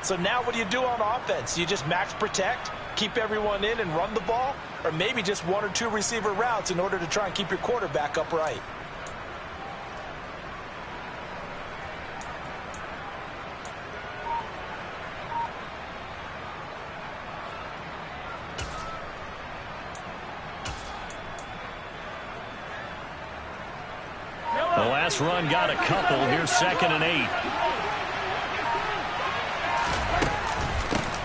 So now what do you do on offense? You just max protect, keep everyone in and run the ball, or maybe just one or two receiver routes in order to try and keep your quarterback upright. The last run got a couple. Here's 2nd and 8.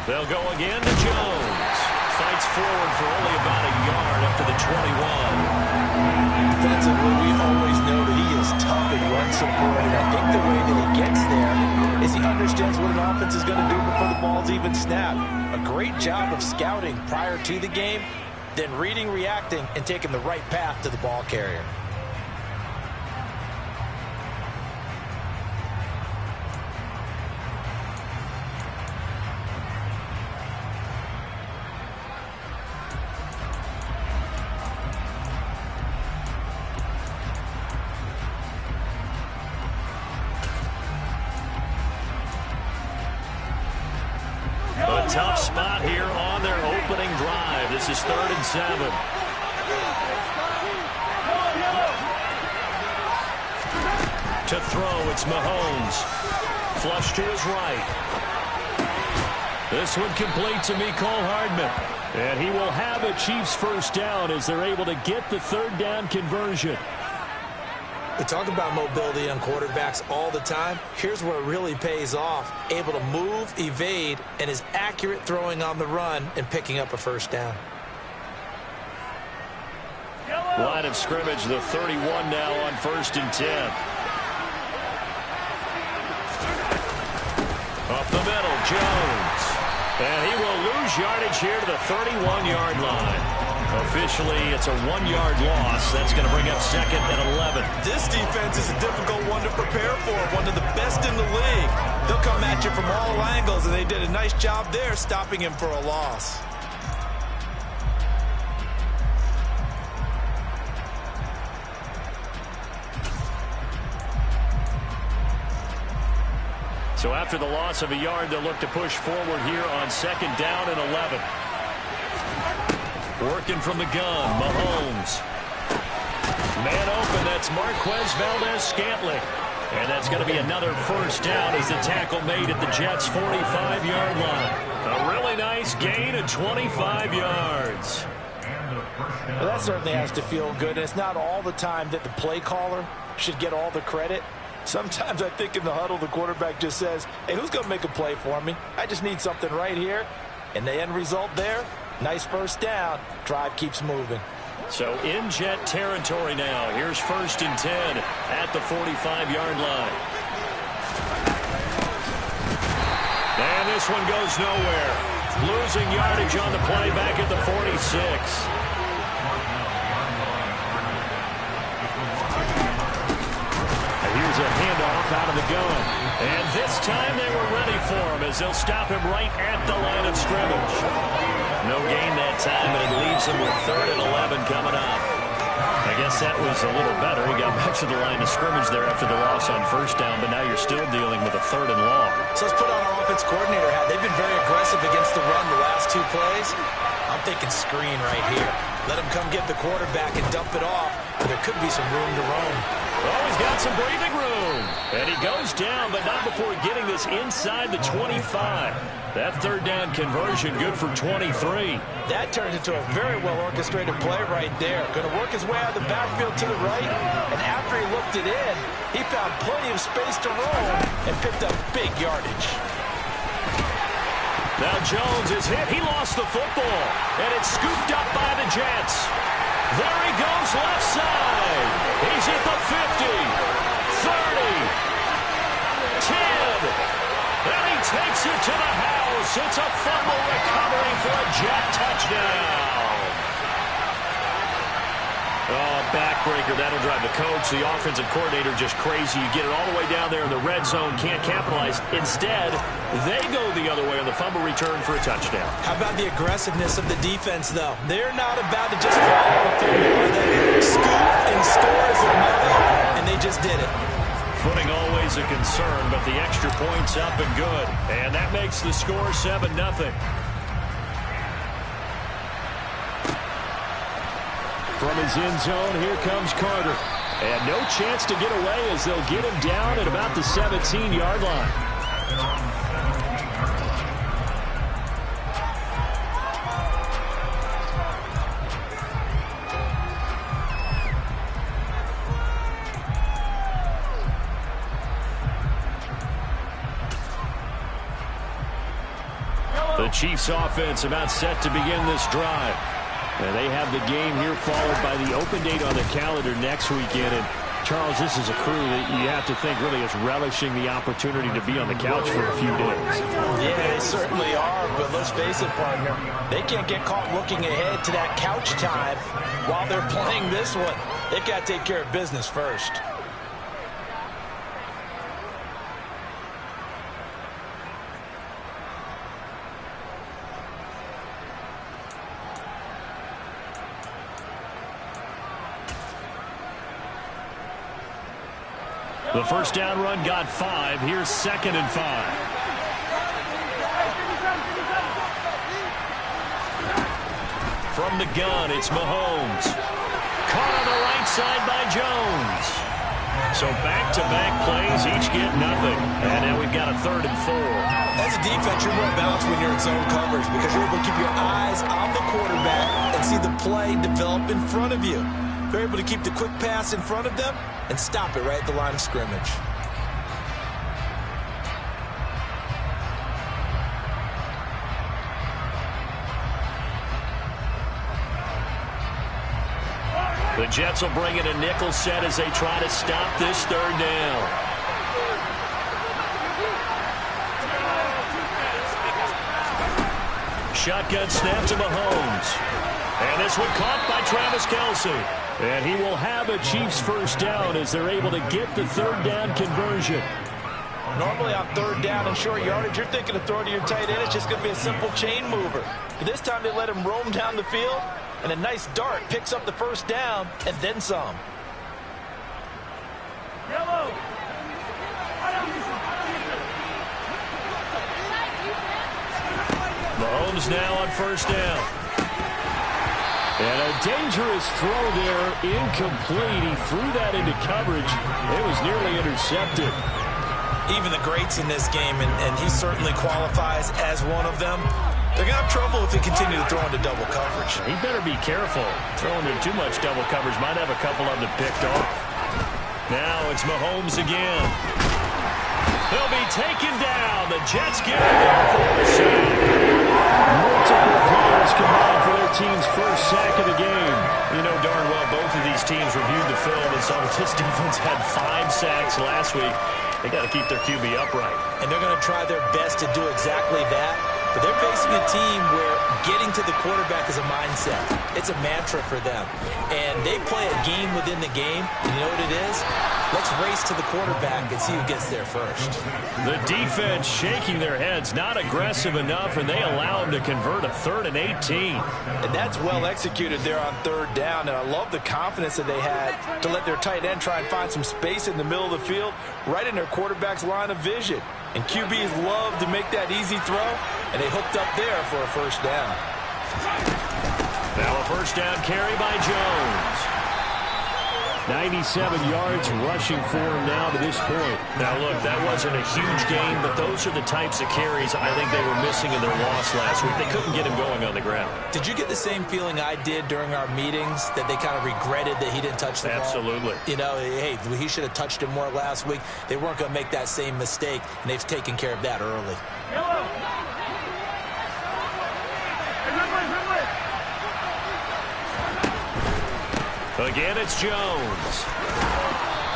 They'll go again to Jones. Fights forward for only about a yard up to the 21. Defensively, we always know that he is tough in run support, and I think the way that he gets there is he understands what an offense is going to do before the ball's even snapped. A great job of scouting prior to the game, then reading, reacting, and taking the right path to the ball carrier. Tough spot here on their opening drive. This is 3rd and 7. To throw, it's Mahomes. Flush to his right. This one complete to Mecole Hardman. And he will have a Chiefs first down as they're able to get the 3rd down conversion. We talk about mobility on quarterbacks all the time. Here's where it really pays off. Able to move, evade, and is accurate throwing on the run and picking up a first down. Line of scrimmage, the 31 now on 1st and 10. Up the middle, Jones. And he will lose yardage here to the 31-yard line. Officially, it's a 1-yard loss. That's going to bring up 2nd and 11. This defense is a difficult one to prepare for, one of the best in the league. They'll come at you from all angles, and they did a nice job there stopping him for a loss. So after the loss of a yard, they'll look to push forward here on 2nd down and 11. Working from the gun, Mahomes. Man open, that's Marquez Valdez-Scantling. And that's going to be another first down as the tackle made at the Jets' 45-yard line. A really nice gain of 25 yards. Well, that certainly has to feel good. It's not all the time that the play caller should get all the credit. Sometimes I think in the huddle, the quarterback just says, hey, who's going to make a play for me? I just need something right here. And the end result there, nice first down. Drive keeps moving. So in Jet territory now. Here's 1st and 10 at the 45-yard line. And this one goes nowhere. Losing yardage on the play back at the 46. Here's a handoff out of the gun. And this time they were ready for him as they'll stop him right at the line of scrimmage. No gain that time, and it leaves him with 3rd and 11 coming up. I guess that was a little better. He got back to the line of scrimmage there after the loss on first down, but now you're still dealing with a 3rd and long. So let's put on our offense coordinator hat. They've been very aggressive against the run the last 2 plays. I'm thinking screen right here. Let him come get the quarterback and dump it off. There could be some room to roam. Oh, he's got some breathing room. And he goes down, but not before getting this inside the 25. That 3rd down conversion good for 23. That turns into a very well-orchestrated play right there. Going to work his way out of the backfield to the right. And after he looked it in, he found plenty of space to roam and picked up big yardage. Now Jones is hit. He lost the football. And it's scooped up by the Jets. There he goes left side. He's at the 50, 30, 10. And he takes it to the house. It's a fumble recovery for a Jet touchdown. Oh, backbreaker. That'll drive the coach, the offensive coordinator, just crazy. You get it all the way down there in the red zone, can't capitalize. Instead, they go the other way on the fumble return for a touchdown. How about the aggressiveness of the defense, though? They're not about to just follow a fumble. They scoop and score as their motto, and they just did it. Footing always a concern, but the extra point's up and good. And that makes the score 7-0. From his end zone, here comes Carter. And no chance to get away as they'll get him down at about the 17-yard line. The Chiefs offense about set to begin this drive. And they have the game here followed by the open date on the calendar next weekend. And Charles, this is a crew that you have to think really is relishing the opportunity to be on the couch for a few days. Yeah, they certainly are, but let's face it, partner, they can't get caught looking ahead to that couch time while they're playing this one. They've got to take care of business first. The first down run got 5. Here's 2nd and 5. From the gun, it's Mahomes. Caught on the right side by Jones. So back-to-back plays, each get nothing. And now we've got a 3rd and 4. As a defense, you're more balanced when you're in zone coverage because you're able to keep your eyes on the quarterback and see the play develop in front of you. They're able to keep the quick pass in front of them and stop it right at the line of scrimmage. The Jets will bring in a nickel set as they try to stop this 3rd down. Shotgun snap to Mahomes. And this one caught by Travis Kelce. And he will have a Chiefs first down as they're able to get the 3rd down conversion. Normally on 3rd down and short yardage, you're thinking of throwing to your tight end. It's just going to be a simple chain mover. But this time they let him roam down the field, and a nice dart picks up the first down and then some. Mahomes now on first down. And a dangerous throw there, incomplete. He threw that into coverage. It was nearly intercepted. Even the greats in this game, and he certainly qualifies as one of them, they're going to have trouble if they continue to throw into double coverage. He better be careful. Throwing into too much double coverage might have a couple of them picked off. Now it's Mahomes again. He'll be taken down. The Jets get him there for a sack. Multiple players combined for their team's first sack of the game. You know darn well both of these teams reviewed the film and saw that this defense had 5 sacks last week. They got to keep their QB upright. And they're going to try their best to do exactly that. But they're facing a team where getting to the quarterback is a mindset. It's a mantra for them. And they play a game within the game. And you know what it is? Let's race to the quarterback and see who gets there first. The defense shaking their heads, not aggressive enough, and they allow them to convert a 3rd and 18. And that's well executed there on 3rd down. And I love the confidence that they had to let their tight end try and find some space in the middle of the field, right in their quarterback's line of vision. And QBs love to make that easy throw, and they hooked up there for a first down. Now a first down carry by Jones. 97 yards rushing for him now to this point. Now, look, that wasn't a huge game, but those are the types of carries I think they were missing in their loss last week. They couldn't get him going on the ground. Did you get the same feeling I did during our meetings, that they kind of regretted that he didn't touch the ball? Absolutely. You know, hey, he should have touched it more last week. They weren't going to make that same mistake, and they've taken care of that early. Again, it's Jones.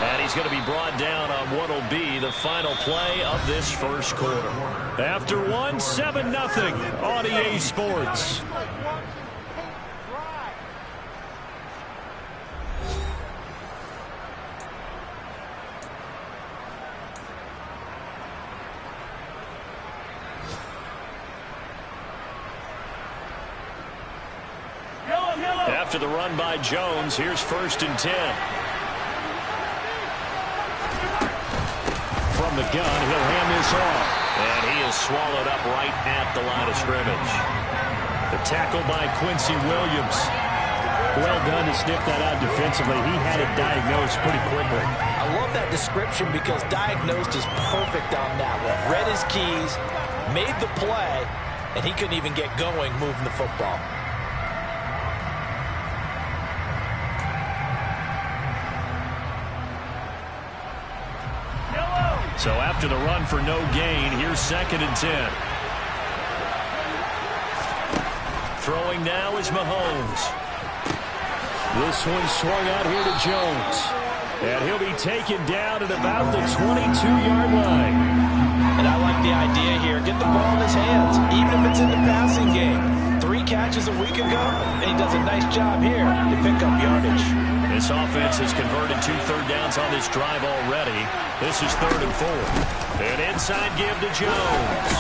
And he's going to be brought down on what will be the final play of this first quarter. After one, 7-0 on EA Sports. After the run by Jones, here's 1st and 10. from the gun. He'll hand this off. And he is swallowed up right at the line of scrimmage. The tackle by Quincy Williams. Well done to sniff that out defensively. He had it diagnosed pretty quickly. I love that description because diagnosed is perfect on that one. Read his keys, made the play, and he couldn't even get going moving the football. So after the run for no gain, here's 2nd and 10. Throwing now is Mahomes. This one swung out here to Jones. And he'll be taken down at about the 22-yard line. And I like the idea here. Get the ball in his hands, even if it's in the passing game. 3 catches a week ago, and he does a nice job here to pick up yardage. This offense has converted 2 third downs on this drive already. This is 3rd and 4. An inside give to Jones.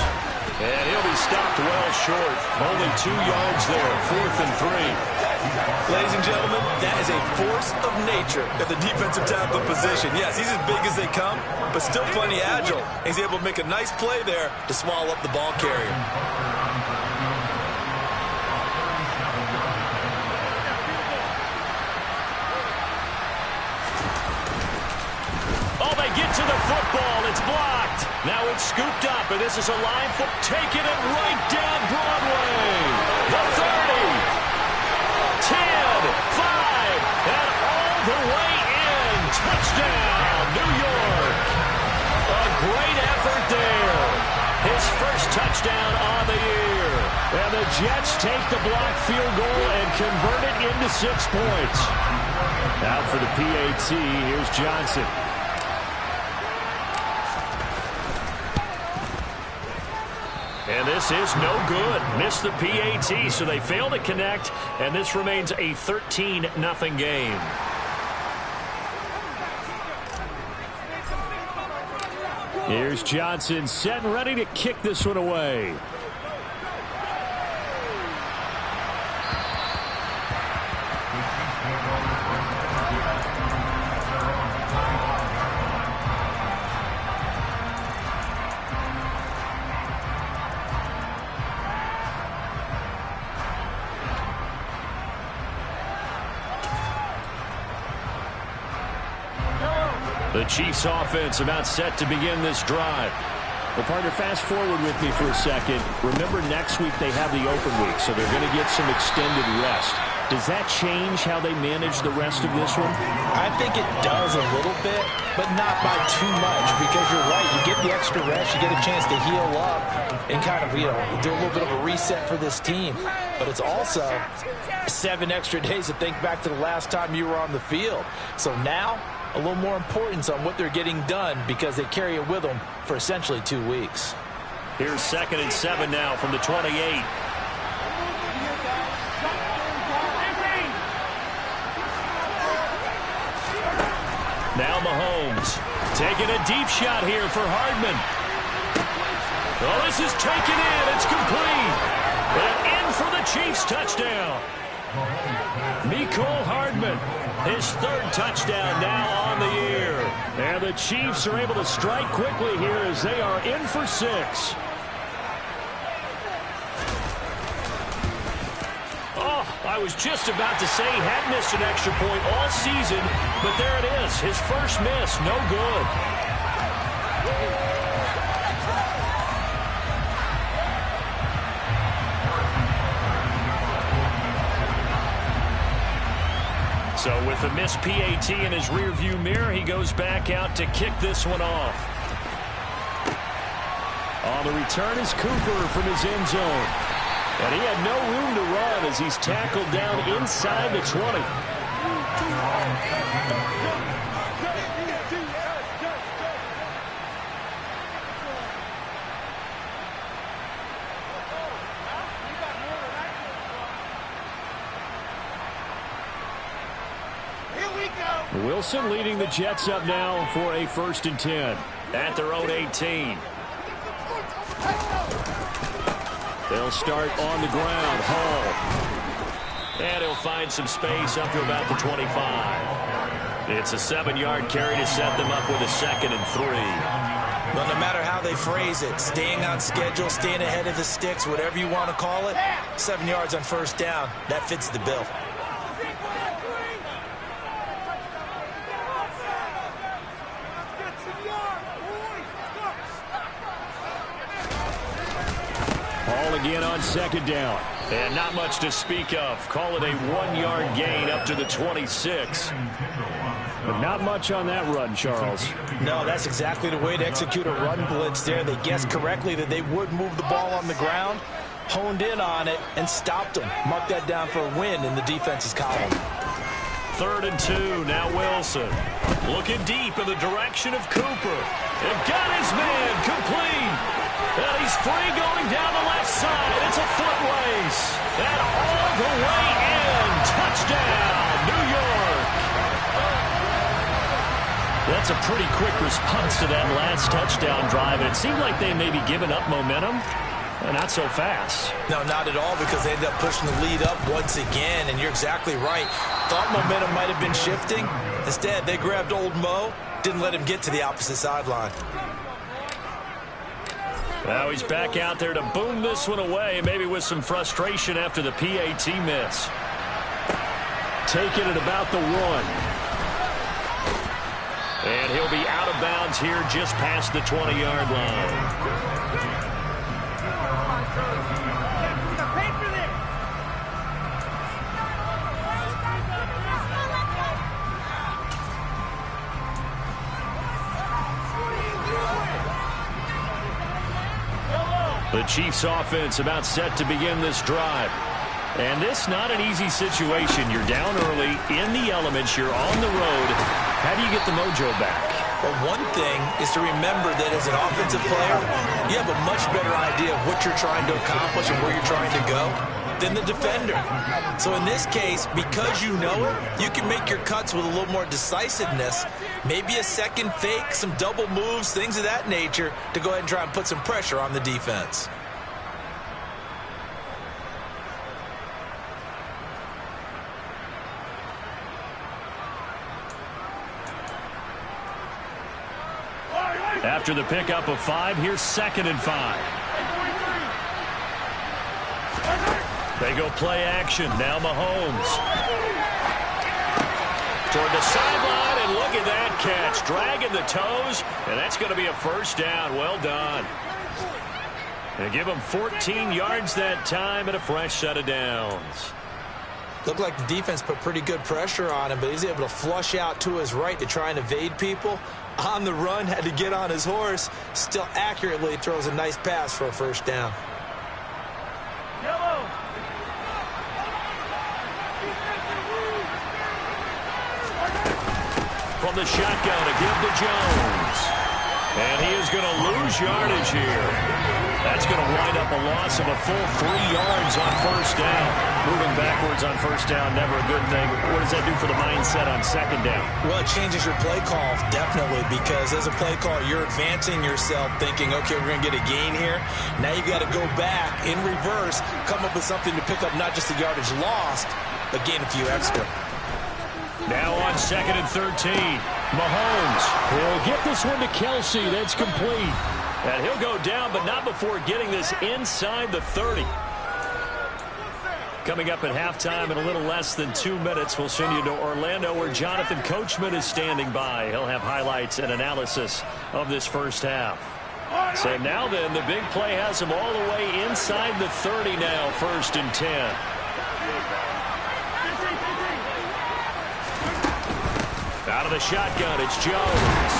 And he'll be stopped well short. Only 2 yards there. 4th and 3. Ladies and gentlemen, that is a force of nature at the defensive tackle position. Yes, he's as big as they come, but still plenty agile. He's able to make a nice play there to swallow up the ball carrier. Get to the football. It's blocked. Now it's scooped up, and this is a line for taking it right down Broadway. The 30, 10, 5, and all the way in. Touchdown, New York. A great effort there. His first touchdown on the year. And the Jets take the blocked field goal and convert it into 6 points. Out for the PAT, here's Johnson. And this is no good. Missed the PAT, so they fail to connect, and this remains a 13-0 game. Here's Johnson set and ready to kick this one away. The Chiefs offense about set to begin this drive. Well, partner, fast forward with me for a second. Remember, next week they have the open week, so they're going to get some extended rest. Does that change how they manage the rest of this one? I think it does a little bit, but not by too much, because you're right. You get the extra rest. You get a chance to heal up and kind of, do a little bit of a reset for this team. But it's also 7 extra days to think back to the last time you were on the field. So now, a little more importance on what they're getting done because they carry it with them for essentially 2 weeks. Here's 2nd and 7 now from the 28. Now Mahomes taking a deep shot here for Hardman. Oh, this is taken in. It's complete. And in for the Chiefs touchdown. Mecole Hardman, his 3rd touchdown now on the year. And the Chiefs are able to strike quickly here as they are in for 6. Oh, I was just about to say he had missed an extra point all season, but there it is. His first miss, no good. So with the missed PAT in his rearview mirror, he goes back out to kick this one off. On the return is Cooper from his end zone. And he had no room to run as he's tackled down inside the 20. Wilson leading the Jets up now for a 1st and 10 at their own 18. They'll start on the ground. Hall. And he'll find some space up to about the 25. It's a 7-yard carry to set them up with a 2nd and 3. Well, no matter how they phrase it, staying on schedule, staying ahead of the sticks, whatever you want to call it, 7 yards on first down, that fits the bill. Ball again on second down. And not much to speak of. Call it a 1-yard gain up to the 26. But not much on that run, Charles. No, that's exactly the way to execute a run blitz there. They guessed correctly that they would move the ball on the ground, honed in on it, and stopped them. Mark that down for a win in the defense's column. 3rd and 2, now Wilson. Looking deep in the direction of Cooper. And got his man complete. And he's free going down the left side. It's a foot race. And all the way in. Touchdown, New York. That's a pretty quick response to that last touchdown drive. And it seemed like they may be giving up momentum. Not so fast. No, not at all, because they ended up pushing the lead up once again. And you're exactly right. Thought momentum might have been shifting. Instead, they grabbed old Mo. Didn't let him get to the opposite sideline. Now he's back out there to boom this one away, maybe with some frustration after the PAT miss. Taking it about the 1. And he'll be out of bounds here just past the 20-yard line. The Chiefs offense about set to begin this drive. And this not an easy situation. You're down early, in the elements, you're on the road. How do you get the mojo back? Well, one thing is to remember that as an offensive player, you have a much better idea of what you're trying to accomplish and where you're trying to go than the defender. So in this case, because you know it, you can make your cuts with a little more decisiveness, maybe a second fake, some double moves, things of that nature, to go ahead and try and put some pressure on the defense. After the pickup of 5, here's 2nd and 5. They go play action. Now Mahomes. Toward the sideline, and look at that catch. Dragging the toes, and that's going to be a first down. Well done. They give him 14 yards that time and a fresh set of downs. Looked like the defense put pretty good pressure on him, but he's able to flush out to his right to try and evade people. On the run, had to get on his horse. Still accurately throws a nice pass for a first down. From the shotgun to give to Jones. And he is going to lose yardage here. That's going to wind up a loss of a full 3 yards on first down. Moving backwards on first down, never a good thing. What does that do for the mindset on second down? Well, it changes your play call, definitely, because as a play caller, you're advancing yourself thinking, okay, we're going to get a gain here. Now you've got to go back in reverse, come up with something to pick up not just the yardage lost, but gain a few extra. Now on 2nd and 13. Mahomes will get this one to Kelsey. That's complete. And he'll go down, but not before getting this inside the 30. Coming up at halftime in a little less than 2 minutes, we'll send you to Orlando where Jonathan Coachman is standing by. He'll have highlights and analysis of this first half. So now then, the big play has him all the way inside the 30 now, 1st and 10. Out of the shotgun, it's Jones.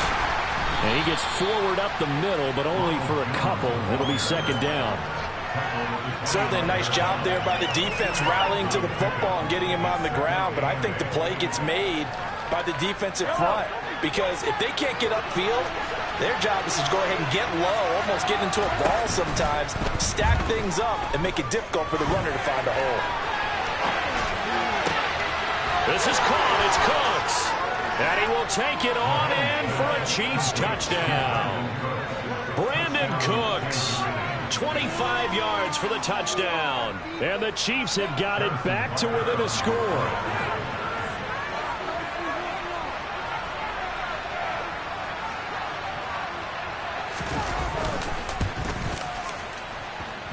And he gets forward up the middle, but only for a couple. It'll be 2nd down. Certainly a nice job there by the defense rallying to the football and getting him on the ground. But I think the play gets made by the defensive front. Because if they can't get upfield, their job is to go ahead and get low, almost get into a ball sometimes, stack things up, and make it difficult for the runner to find a hole. This is caught. It's Cooks. And he will take it on in for a Chiefs touchdown. Brandon Cooks, 25 yards for the touchdown. And the Chiefs have got it back to within a score.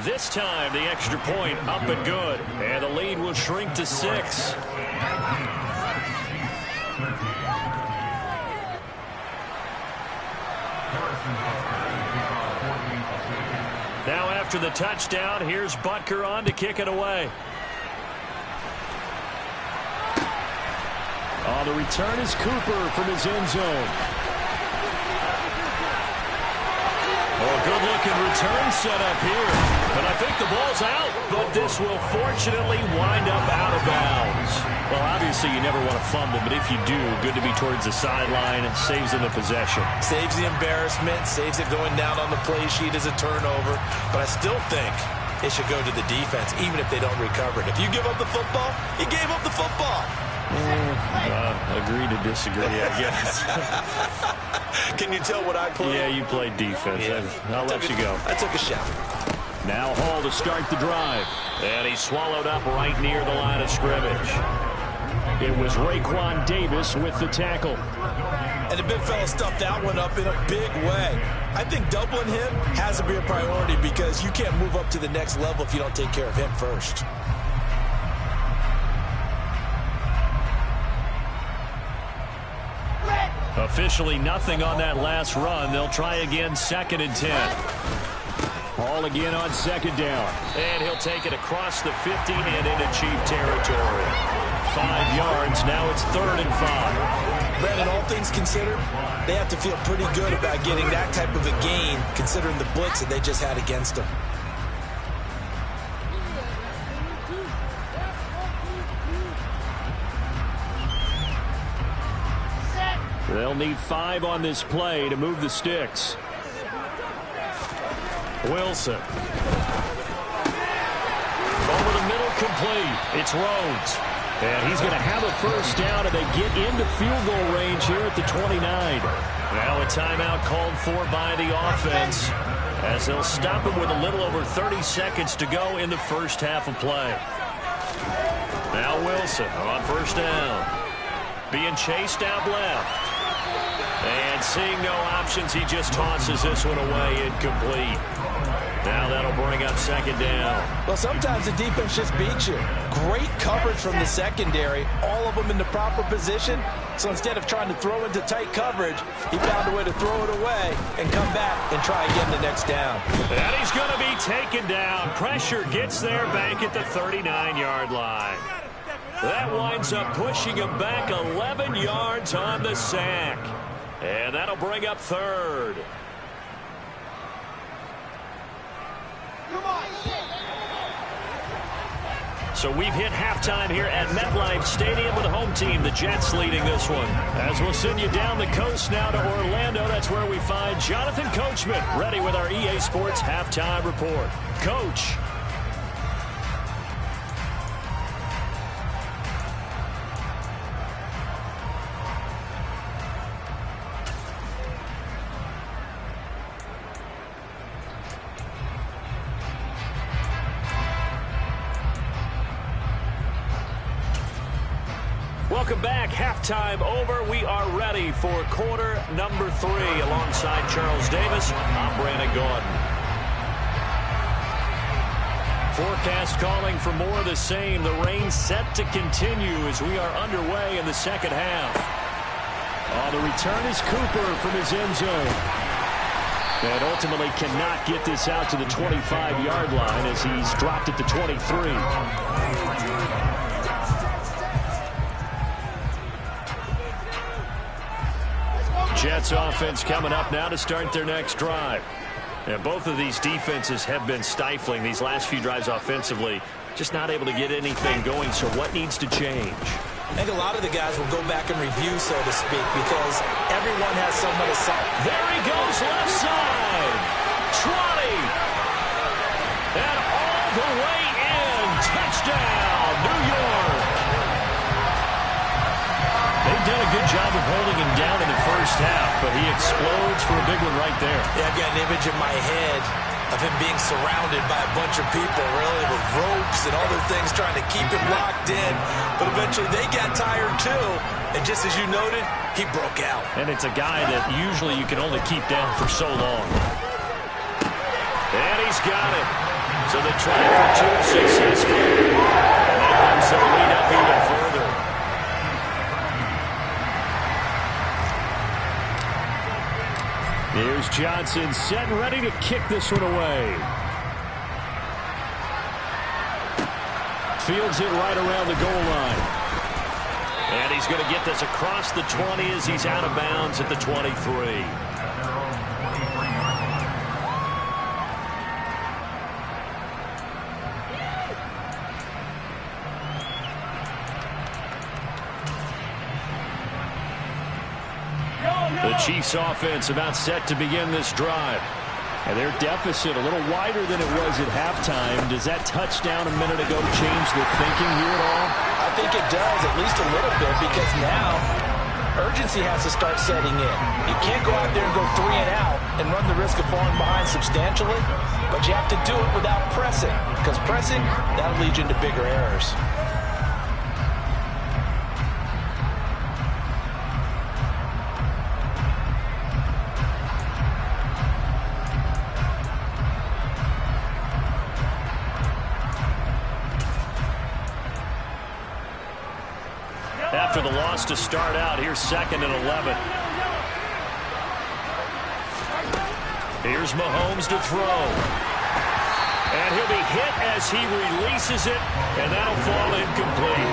This time, the extra point up and good. And the lead will shrink to 6. Now after the touchdown, here's Butker on to kick it away. On the return is Cooper from his end zone. Oh, good-looking return set up here. But I think the ball's out. But this will fortunately wind up out of bounds. Well, obviously you never want to fumble, but if you do, good to be towards the sideline. It saves them the possession. Saves the embarrassment, saves it going down on the play sheet as a turnover. But I still think it should go to the defense, even if they don't recover it. If you give up the football, you gave up the football. Agree to disagree, I guess. Can you tell what I played? Yeah, you played defense. Yeah. I'll let you go. I took a shot. Now Hall to start the drive. And he's swallowed up right near the line of scrimmage. It was Raekwon Davis with the tackle. And the big fella stuffed that one up in a big way. I think doubling him has to be a priority because you can't move up to the next level if you don't take care of him first. Officially nothing on that last run. They'll try again, 2nd and 10. Hall again on 2nd down. And he'll take it across the 50 and into Chief territory. 5 yards. Now it's 3rd and 5. Brandon, all things considered, they have to feel pretty good about getting that type of a gain considering the blitz that they just had against them. They'll need 5 on this play to move the sticks. Wilson. Over the middle, complete. It's Rhodes. And he's going to have a first down, and they get into field goal range here at the 29. Now a timeout called for by the offense as they'll stop him with a little over 30 seconds to go in the first half of play. Now Wilson on first down. Being chased out left. And seeing no options, he just tosses this one away, incomplete. Now that'll bring up 2nd down. Well, sometimes the defense just beats you. Great coverage from the secondary, all of them in the proper position. So instead of trying to throw into tight coverage, he found a way to throw it away and come back and try again the next down. And he's going to be taken down. Pressure gets there back at the 39-yard line. That winds up pushing him back 11 yards on the sack. And that'll bring up 3rd. So we've hit halftime here at MetLife Stadium with the home team, the Jets, leading this one. As we'll send you down the coast now to Orlando, that's where we find Jonathan Coachman, ready with our EA Sports halftime report. Coach. Welcome back. Halftime over. We are ready for quarter number 3. Alongside Charles Davis, I'm Brandon Gaudin. Forecast calling for more of the same. The rain set to continue as we are underway in the second half. The return is Cooper from his end zone. And ultimately cannot get this out to the 25-yard line as he's dropped at the 23. Jets offense coming up now to start their next drive. And both of these defenses have been stifling these last few drives offensively. Just not able to get anything going, so what needs to change? I think a lot of the guys will go back and review, so to speak, because everyone has someone to say. There he goes, left side. Trotty. And all the way in. Touchdown, New York. They've done a good job of holding him down in the first half, but he explodes for a big one right there. Yeah, I've got an image in my head of him being surrounded by a bunch of people, really, with ropes and other things trying to keep him locked in. But eventually they got tired, too. And just as you noted, he broke out. And it's a guy that usually you can only keep down for so long. And he's got it. So they try for two, successful. And that brings their lead up even further. Here's Johnson set and ready to kick this one away. Fields it right around the goal line. And he's going to get this across the 20 as he's out of bounds at the 23. The Chiefs offense about set to begin this drive. And their deficit a little wider than it was at halftime. Does that touchdown a minute ago change the thinking here at all? I think it does, at least a little bit, because now urgency has to start setting in. You can't go out there and go 3 and out and run the risk of falling behind substantially, but you have to do it without pressing, because pressing, that'll lead you into bigger errors. After the loss to start out, here's 2nd and 11. Here's Mahomes to throw. And he'll be hit as he releases it, and that'll fall incomplete.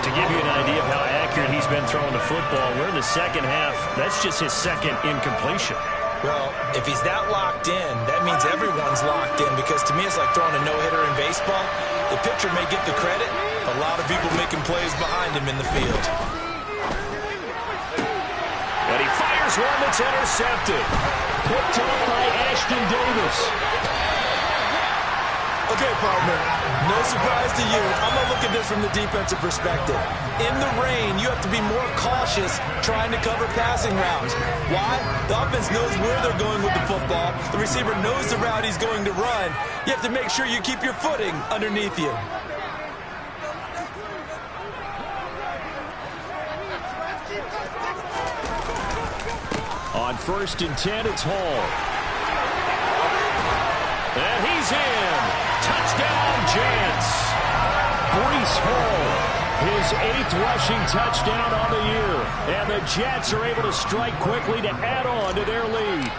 To give you an idea of how accurate he's been throwing the football, we're in the second half. That's just his second incompletion. Well, if he's that locked in, that means everyone's locked in, because to me it's like throwing a no-hitter in baseball. The pitcher may get the credit, a lot of people making plays behind him in the field. And he fires one that's intercepted. Picked up by Ashton Davis. Okay, partner, no surprise to you. I'm going to look at this from the defensive perspective. In the rain, you have to be more cautious trying to cover passing routes. Why? The offense knows where they're going with the football. The receiver knows the route he's going to run. You have to make sure you keep your footing underneath you. On 1st and 10, it's Hall. And he's in. Touchdown, Jets. Breece Hall, his 8th rushing touchdown on the year. And the Jets are able to strike quickly to add on to their lead.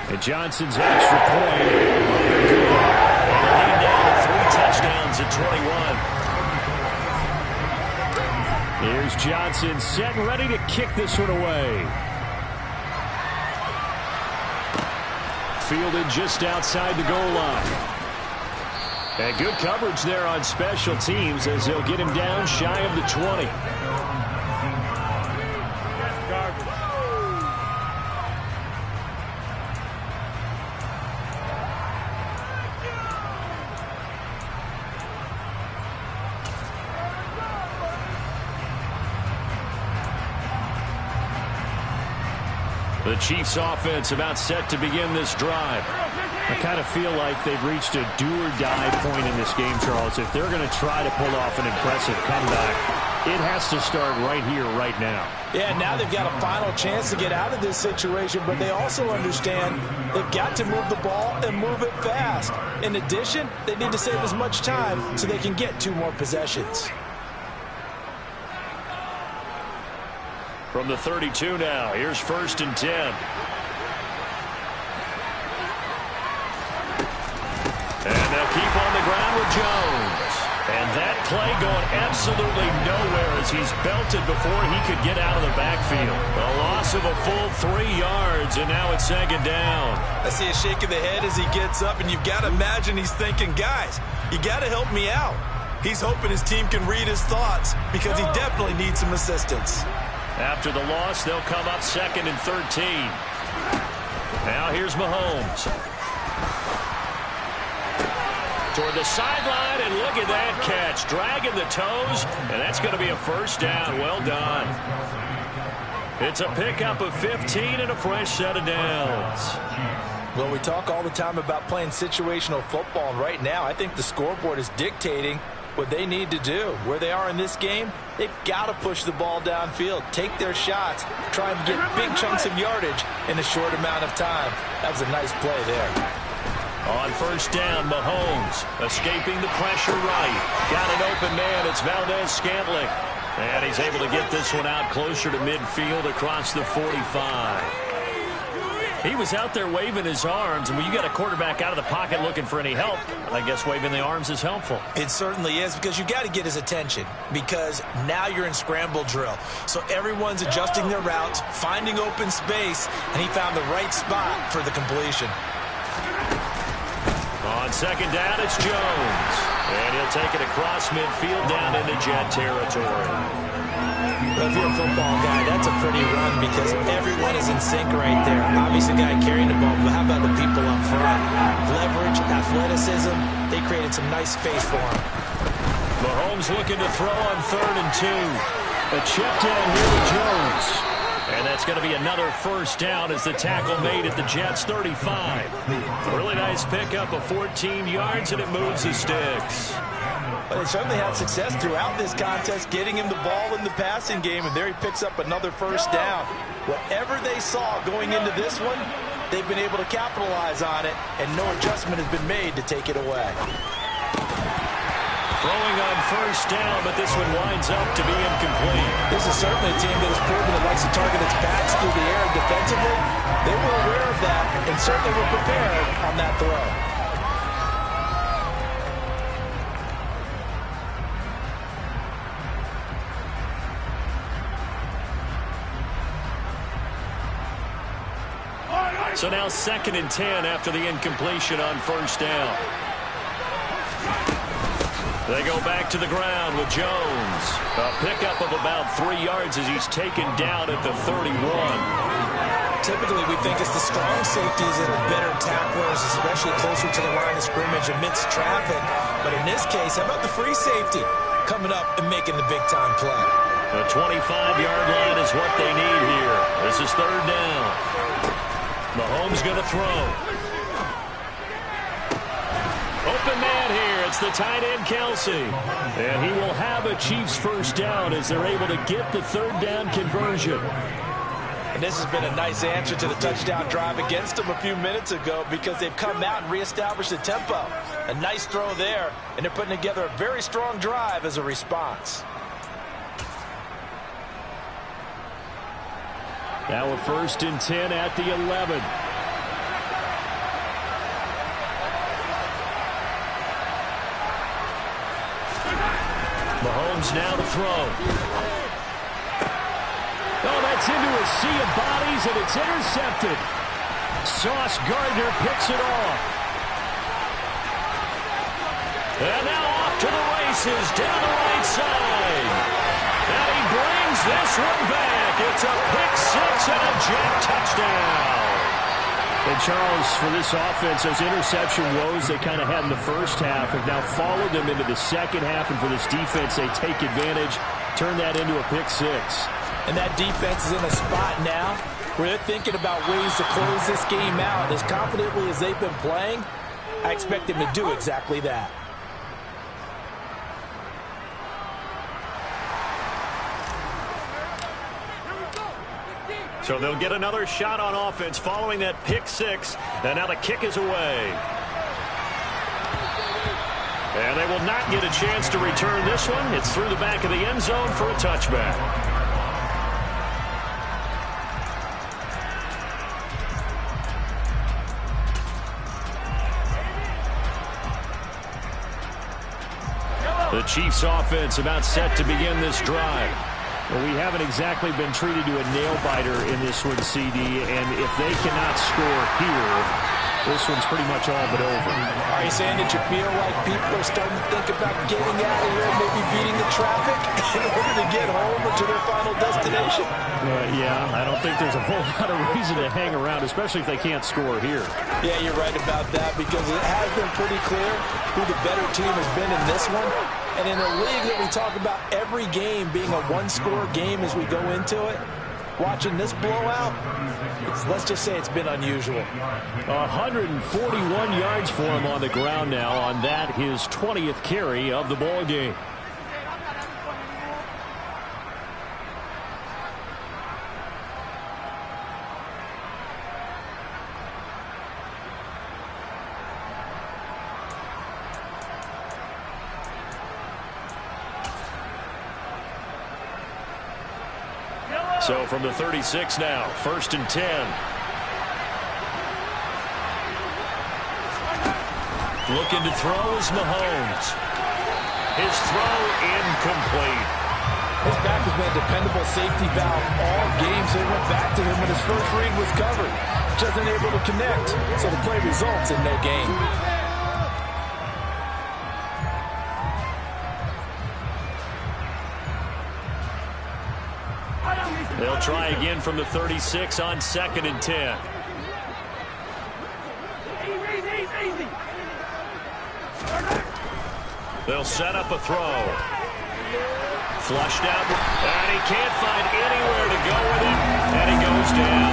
And Johnson's extra point. And the lead down to 3 touchdowns at 21. Here's Johnson set and ready to kick this one away. Fielded just outside the goal line. And good coverage there on special teams as they'll get him down shy of the 20. The Chiefs offense about set to begin this drive. I kind of feel like they've reached a do-or-die point in this game, Charles. If they're going to try to pull off an impressive comeback, it has to start right here, right now. Yeah, now they've got a final chance to get out of this situation, but they also understand they've got to move the ball and move it fast. In addition, they need to save as much time so they can get 2 more possessions. From the 32 now, here's 1st and 10. And they'll keep on the ground with Jones. And that play going absolutely nowhere as he's belted before he could get out of the backfield. A loss of a full 3 yards, and now it's 2nd down. I see a shake of the head as he gets up, and you've got to imagine he's thinking, guys, you got to help me out. He's hoping his team can read his thoughts because he definitely needs some assistance. After the loss, they'll come up 2nd and 13. Now here's Mahomes. Toward the sideline, and look at that catch. Dragging the toes, and that's going to be a 1st down. Well done. It's a pickup of 15 and a fresh set of downs. Well, we talk all the time about playing situational football, and right now I think the scoreboard is dictating what they need to do. Where they are in this game, they've got to push the ball downfield, take their shots, try and get big chunks of yardage in a short amount of time. That was a nice play there. On first down, Mahomes escaping the pressure right. Got an open man. It's Valdez-Scantling. And he's able to get this one out closer to midfield across the 45. He was out there waving his arms, and when you got a quarterback out of the pocket looking for any help, I guess waving the arms is helpful. It certainly is, because you got to get his attention, because now you're in scramble drill. So everyone's adjusting their routes, finding open space, and he found the right spot for the completion. On second down, it's Jones. And he'll take it across midfield down into Jet territory. Well, if you're a football guy, that's a pretty run because everyone is in sync right there. Obviously, the guy carrying the ball, but how about the people up front? Leverage, athleticism, they created some nice space for him. Mahomes looking to throw on 3rd and 2. A check down here to Jones. And that's going to be another first down as the tackle made at the Jets' 35. Really nice pickup of 14 yards, and it moves the sticks. But they certainly had success throughout this contest, getting him the ball in the passing game, and there he picks up another first down. Whatever they saw going into this one, they've been able to capitalize on it, and no adjustment has been made to take it away. Throwing on first down, but this one winds up to be incomplete. This is certainly a team that has proven it likes to target its backs through the air defensively. They were aware of that and certainly were prepared on that throw. So now 2nd and 10 after the incompletion on first down. They go back to the ground with Jones. A pickup of about 3 yards as he's taken down at the 31. Typically, we think it's the strong safeties that are better tacklers, especially closer to the line of scrimmage amidst traffic. But in this case, how about the free safety coming up and making the big-time play? The 25-yard line is what they need here. This is 3rd down. Mahomes going to throw. Open man here. It's the tight end, Kelsey. And he will have a Chiefs first down as they're able to get the 3rd down conversion. And this has been a nice answer to the touchdown drive against them a few minutes ago because they've come out and reestablished the tempo. A nice throw there, and they're putting together a very strong drive as a response. Now a 1st and 10 at the 11. Mahomes now to throw. Oh, that's into a sea of bodies, and it's intercepted. Sauce Gardner picks it off. And now off to the races down the right side. And he brings this one back. It's a pick 6 and a Jet touchdown. And Charles, for this offense, those interception woes they kind of had in the first half have now followed them into the second half. And for this defense, they take advantage, turn that into a pick 6. And that defense is in a spot now where they're thinking about ways to close this game out. As confidently as they've been playing, I expect them to do exactly that. So they'll get another shot on offense following that pick 6. And now the kick is away. And they will not get a chance to return this one. It's through the back of the end zone for a touchback. The Chiefs offense about set to begin this drive. Well, we haven't exactly been treated to a nail-biter in this one, CD, and if they cannot score here, this one's pretty much all but over. Are you saying that you feel like people are starting to think about getting out of here, maybe beating the traffic in order to get home or to their final destination? Yeah, I don't think there's a whole lot of reason to hang around, especially if they can't score here. Yeah, you're right about that because it has been pretty clear who the better team has been in this one. And in a league that we talk about every game being a one-score game as we go into it, watching this blowout, let's just say it's been unusual. 141 yards for him on the ground now on that, his 20th carry of the ball game. So from the 36 now, 1st and 10. Looking to throw is Mahomes. His throw incomplete. His back has been a dependable safety valve all game, so he went back to him when his first read was covered. Just unable to connect, so the play results in no gain. They'll try again from the 36 on 2nd and 10. They'll set up a throw. Flushed out, and he can't find anywhere to go with it, and he goes down.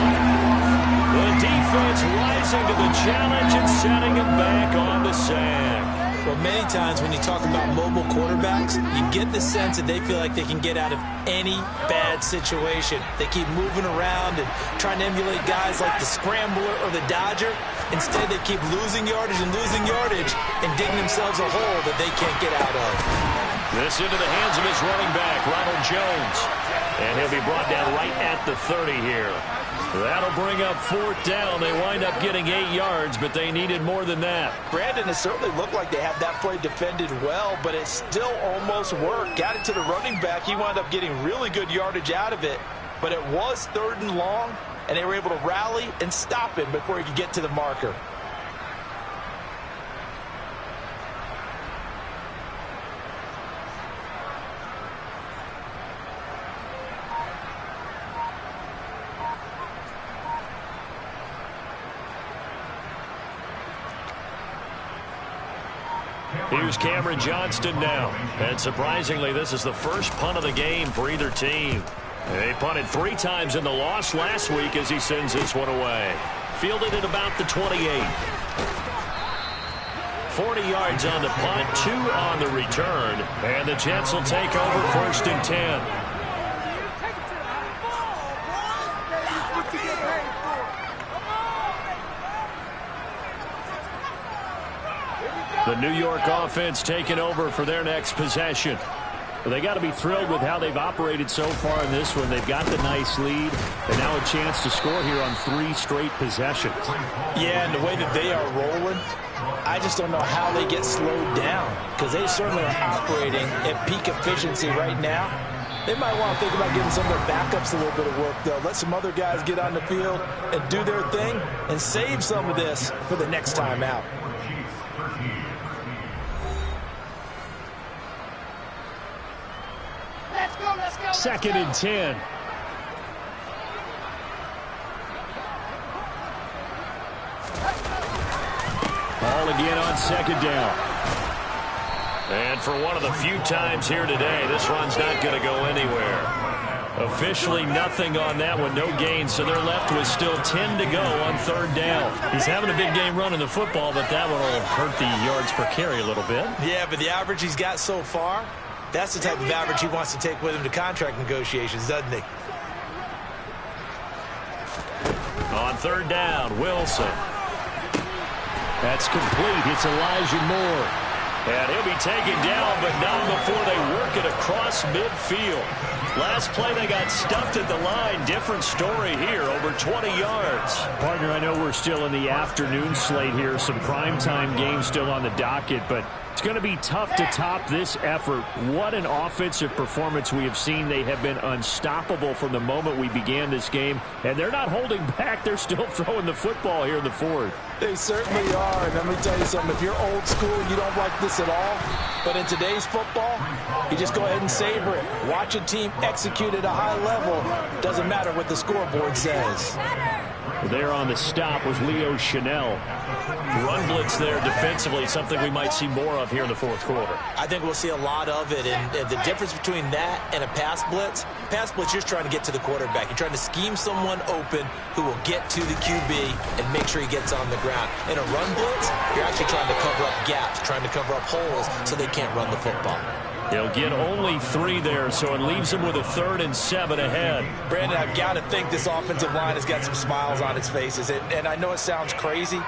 The defense rising to the challenge and setting him back on the sack. Well, many times when you talk about mobile quarterbacks, you get the sense that they feel like they can get out of any bad situation. They keep moving around and trying to emulate guys like the Scrambler or the Dodger. Instead, they keep losing yardage and digging themselves a hole that they can't get out of. This into the hands of his running back, Ronald Jones. And he'll be brought down right at the 30 here. That'll bring up 4th down. They wind up getting 8 yards, but they needed more than that. Brandon, it certainly looked like they had that play defended well, but it still almost worked. Got it to the running back. He wound up getting really good yardage out of it, but it was 3rd and long, and they were able to rally and stop him before he could get to the marker. Here's Cameron Johnston now. And surprisingly, this is the first punt of the game for either team. They punted 3 times in the loss last week as he sends this one away. Fielded at about the 28. 40 yards on the punt, 2 on the return. And the Jets will take over 1st and 10. The New York offense taking over for their next possession. Well, they got to be thrilled with how they've operated so far in this one. They've got the nice lead, and now a chance to score here on 3 straight possessions. Yeah, and the way that they are rolling, I just don't know how they get slowed down, because they certainly are operating at peak efficiency right now. They might want to think about giving some of their backups a little bit of work, though. Let some other guys get on the field and do their thing and save some of this for the next time out. Let's go. 2nd and 10. Ball again on 2nd down. And for one of the few times here today, this run's not going to go anywhere. Officially nothing on that one, no gain, so they're left with still 10 to go on 3rd down. He's having a big game running the football, but that one will hurt the yards per carry a little bit. Yeah, but the average he's got so far, that's the type of average he wants to take with him to contract negotiations, doesn't he? On 3rd down, Wilson. That's complete. It's Elijah Moore. And he'll be taken down, but not before they work it across midfield. Last play, they got stuffed at the line. Different story here, over 20 yards. Partner, I know we're still in the afternoon slate here. Some primetime games still on the docket, but it's going to be tough to top this effort. What an offensive performance we have seen. They have been unstoppable from the moment we began this game, and they're not holding back. They're still throwing the football here in the 4th. They certainly are. And let me tell you something. If you're old school, you don't like this at all. But in today's football, you just go ahead and savor it. Watch a team execute at a high level. Doesn't matter what the scoreboard says. There on the stop was Leo Chanel. Run blitz there defensively, something we might see more of here in the fourth quarter. I think we'll see a lot of it, and the difference between that and a pass blitz, you're just trying to get to the quarterback. You're trying to scheme someone open who will get to the QB and make sure he gets on the ground. In a run blitz, you're actually trying to cover up gaps, trying to cover up holes so they can't run the football. He'll get only 3 there, so it leaves him with a 3rd and 7 ahead. Brandon, I've got to think this offensive line has got some smiles on its faces. And I know it sounds crazy,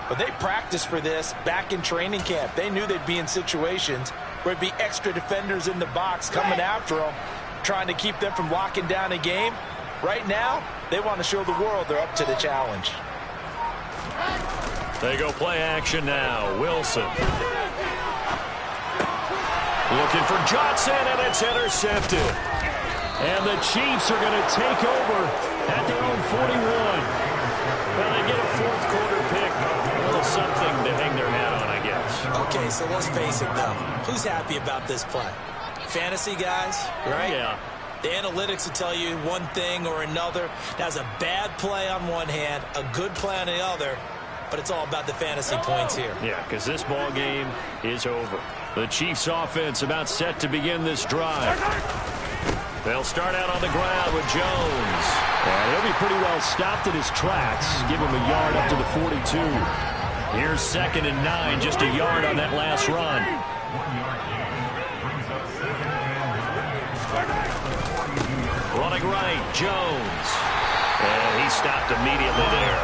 but they practiced for this back in training camp. They knew they'd be in situations where it'd be extra defenders in the box coming after them, trying to keep them from locking down a game. Right now, they want to show the world they're up to the challenge. They go play action now. Wilson. Looking for Johnson, and it's intercepted. And the Chiefs are going to take over at their own 41. Well, they get a fourth quarter pick. A little something to hang their hat on, I guess. Okay, so let's face it, though. Who's happy about this play? Fantasy guys, right? Yeah. The analytics will tell you one thing or another. That's a bad play on one hand, a good play on the other, but it's all about the fantasy points here. Yeah, because this ball game is over. The Chiefs offense about set to begin this drive. They'll start out on the ground with Jones. And he'll be pretty well stopped in his tracks. Give him a yard up to the 42. Here's 2nd and 9, just a yard on that last run. Running right, Jones. And he stopped immediately there.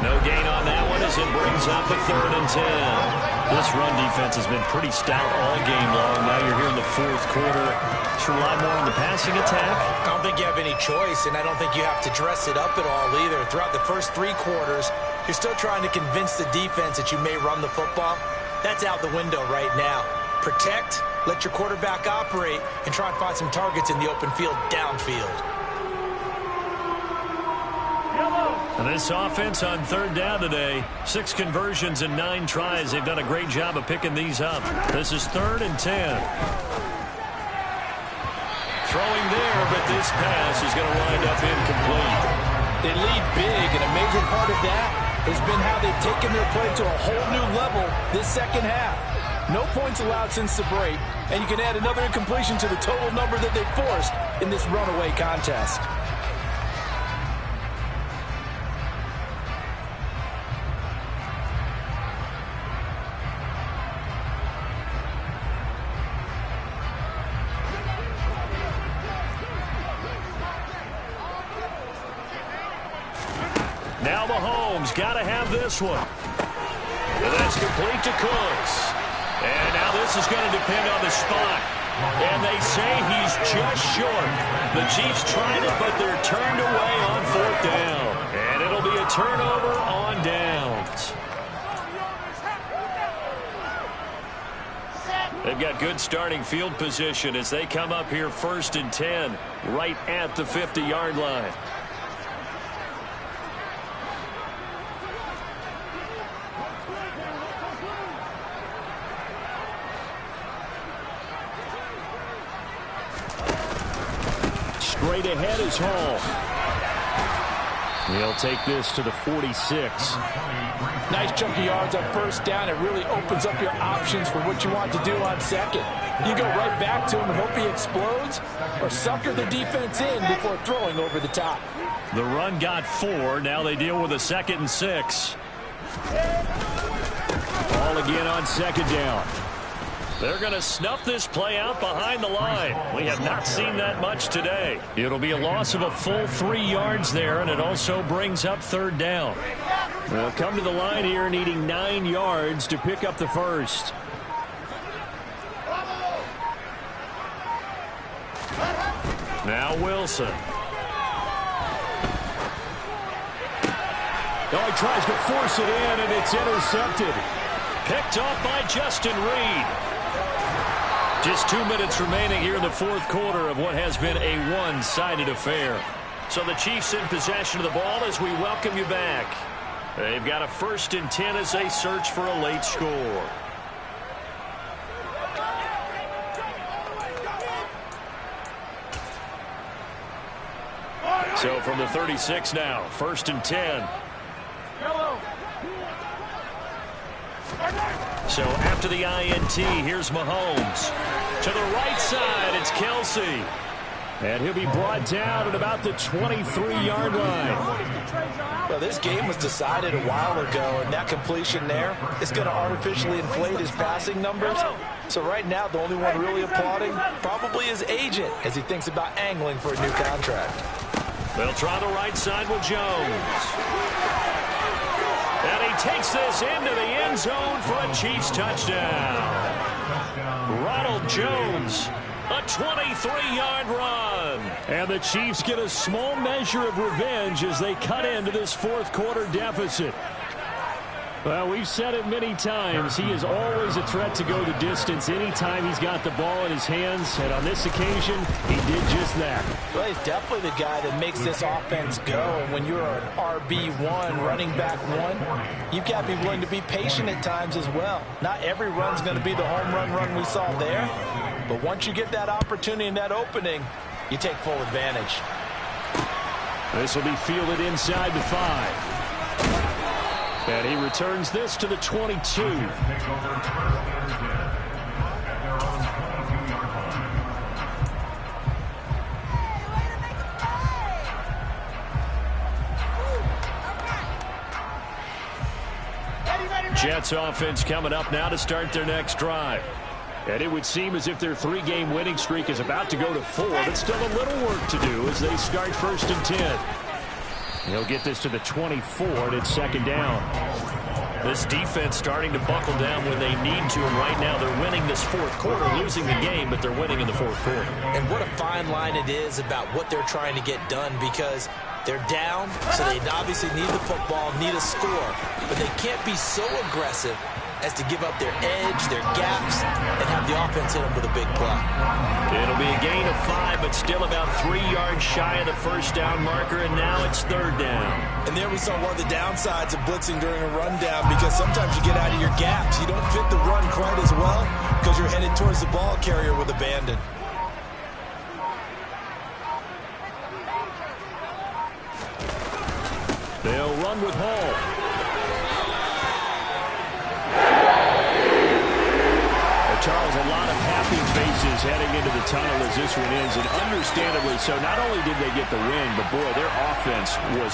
No gain on that one as it brings up a 3rd and 10. This run defense has been pretty stout all game long. Now you're here in the fourth quarter. Should rely more on the passing attack. I don't think you have any choice, and I don't think you have to dress it up at all either. Throughout the first 3 quarters, you're still trying to convince the defense that you may run the football. That's out the window right now. Protect, let your quarterback operate, and try and find some targets in the open field downfield. And this offense on 3rd down today, 6 conversions and 9 tries. They've done a great job of picking these up. This is 3rd and 10. Throwing there, but this pass is going to wind up incomplete. They lead big, and a major part of that has been how they've taken their play to a whole new level this second half. No points allowed since the break, and you can add another incompletion to the total number that they forced in this runaway contest. Now Mahomes got to have this one. And that's complete to Cooks. And now this is going to depend on the spot. And they say he's just short. The Chiefs tried it, but they're turned away on 4th down. And it'll be a turnover on downs. They've got good starting field position as they come up here 1st and 10, right at the 50-yard line. Straight ahead is Hall. He'll take this to the 46. Nice chunk of yards on 1st down. It really opens up your options for what you want to do on 2nd. You go right back to him and hope he explodes, or sucker the defense in before throwing over the top. The run got 4. Now they deal with a 2nd and 6. Ball again on 2nd down. They're going to snuff this play out behind the line. We have not seen that much today. It'll be a loss of a full 3 yards there, and it also brings up 3rd down. They'll come to the line here needing 9 yards to pick up the first. Now Wilson. Oh, he tries to force it in, and it's intercepted. Picked off by Justin Reed. Just 2 minutes remaining here in the fourth quarter of what has been a one-sided affair. So the Chiefs in possession of the ball as we welcome you back. They've got a 1st and 10 as they search for a late score. So from the 36 now. 1st and 10. So after the INT, here's Mahomes. To the right side, it's Kelsey. And he'll be brought down at about the 23-yard line. Well, this game was decided a while ago, and that completion there is going to artificially inflate his passing numbers. So right now, the only one really applauding probably his agent as he thinks about angling for a new contract. They'll try the right side with Jones. And he takes this into the end zone for a Chiefs touchdown. Ronald Jones, a 23-yard run. And the Chiefs get a small measure of revenge as they cut into this fourth-quarter deficit. Well, we've said it many times. He is always a threat to go the distance anytime he's got the ball in his hands. And on this occasion, he did just that. Well, he's definitely the guy that makes this offense go. And when you're an RB1, running back one, you've got to be willing to be patient at times as well. Not every run's going to be the home run we saw there. But once you get that opportunity and that opening, you take full advantage. This will be fielded inside the 5. And he returns this to the 22. Jets offense coming up now to start their next drive. And it would seem as if their 3-game winning streak is about to go to 4, but still a little work to do as they start 1st and 10. He'll get this to the 24, and it's 2nd down. This defense starting to buckle down when they need to, and right now they're winning this fourth quarter, losing the game, but they're winning in the fourth quarter. And what a fine line it is about what they're trying to get done, because they're down, so they obviously need the football, need a score, but they can't be so aggressive as to give up their edge, their gaps, and have the offense hit them with a big play. It'll be a gain of 5, but still about 3 yards shy of the first down marker, and now it's 3rd down. And there we saw one of the downsides of blitzing during a rundown, because sometimes you get out of your gaps. You don't fit the run quite as well because you're headed towards the ball carrier with abandon. They'll run with Hall. Charles, a lot of happy faces heading into the tunnel as this one is, and understandably so. Not only did they get the win, but boy, their offense was